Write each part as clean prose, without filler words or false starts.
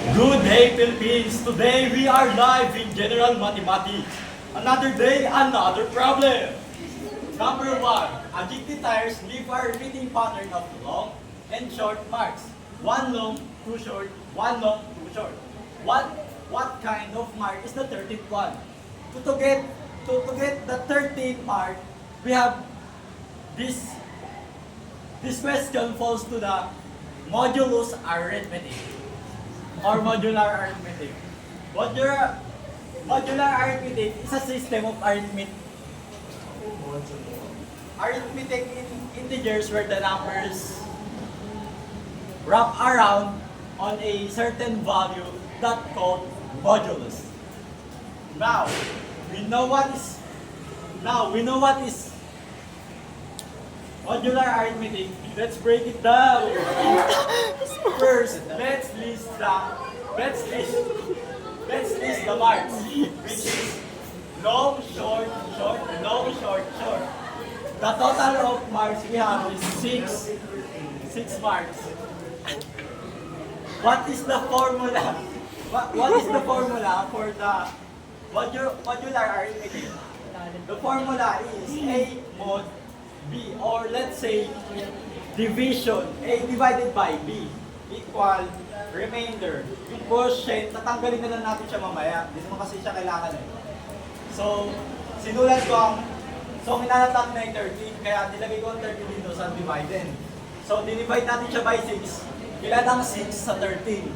Good day, Philippines! Today we are live in General Mathematics. Another day, another problem. Number 1. Adjectives leave a repeating pattern of long and short marks. One long, two short, one long, two short. What kind of mark is the 13th one? To get the 13th mark, we have this question falls to the modulus arithmetic or modular arithmetic. Modular arithmetic is a system of arithmetic in integers where the numbers wrap around on a certain value that called modulus. Now we know what is modular arithmetic. Let's break it down. First, let's list the marks, which is long, short, short, long, short, short. The total of marks we have is six marks. What is the formula? What is the formula for the modular arithmetic? The formula is A mod B, or let's say division, A divided by B equal remainder. Yung quotient, tatanggalin na lang natin siya mamaya. Hindi naman kasi siya kailangan eh. So, sinulat ko ang, minalatak na yung 13, kaya nilagay ko ang 13 dito sa dividend. So, dinivide natin siya by 6. Ilan ang 6 sa 13?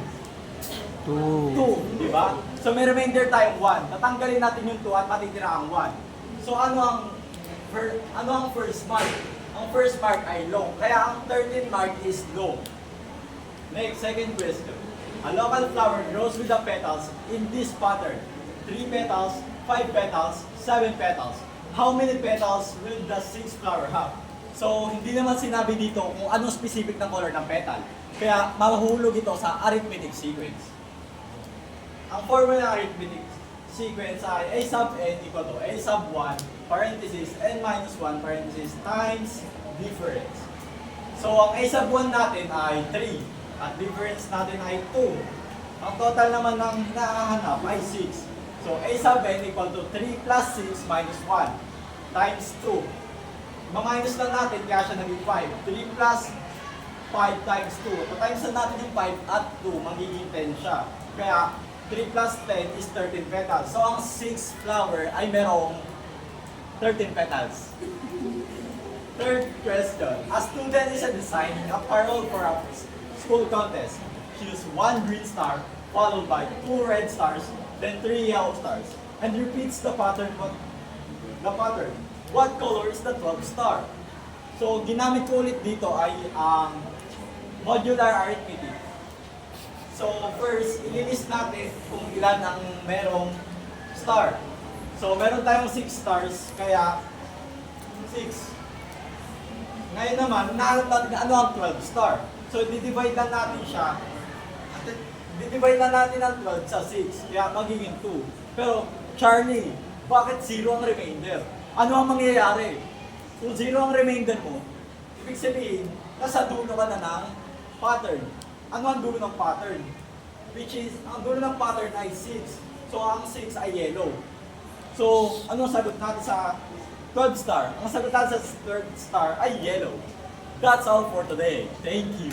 2, di ba? So, may remainder tayong 1. Tatanggalin natin yung 2 at matitira ang 1. So, ano ang first mark? Ang first mark ay long. Kaya ang 13 mark is long. Next, second question. A local flower grows with the petals in this pattern. 3 petals, 5 petals, 7 petals. How many petals will the 6th flower have? So, hindi naman sinabi dito kung anong specific na color ng petal. Kaya, mahuhulog ito sa arithmetic sequence. Ang formula ng arithmetic sequence ay a sub n equal to a sub 1 parenthesis n minus 1 parenthesis times difference. So, ang a sub 1 natin ay 3 at difference natin ay 2. Ang total naman ng hinahanap ay 6. So, a sub n equal to 3 plus 6 minus 1 times 2. Ma-minus lang natin kaya siya naging 5. 3 plus 5 times 2. Pa-times na natin yung 5 at 2, magiging 10 siya. Kaya 3 plus 10 is 13 petals. So, ang 6th flower ay merong 13 petals. Third question. A student is designing a parole for a school contest. Choose 1 green star, followed by 2 red stars, then 3 yellow stars, and repeats the pattern. What color is the 12th star? So, ginamit ko ulit dito ay ang modular arithmetic. So, first, ililist natin kung ilan ang merong star. So, meron tayong 6 stars, kaya 6. Ngayon naman, nahanap natin ano ang 12 star. So, didivide lang natin siya. Didivide na natin ang 12 sa 6, kaya magiging 2. Pero, Charlie, bakit 0 ang remainder? Ano ang mangyayari? Kung 0 ang remainder mo, ibig sabihin, nasa dulo ka na ng pattern. Ano ang dulo ng pattern? Which is, ang dulo ng pattern ay 6. So, ang 6 ay yellow. So, ano ang sagot natin sa 12 star? Ang sagot natin sa 3rd star ay yellow. That's all for today. Thank you.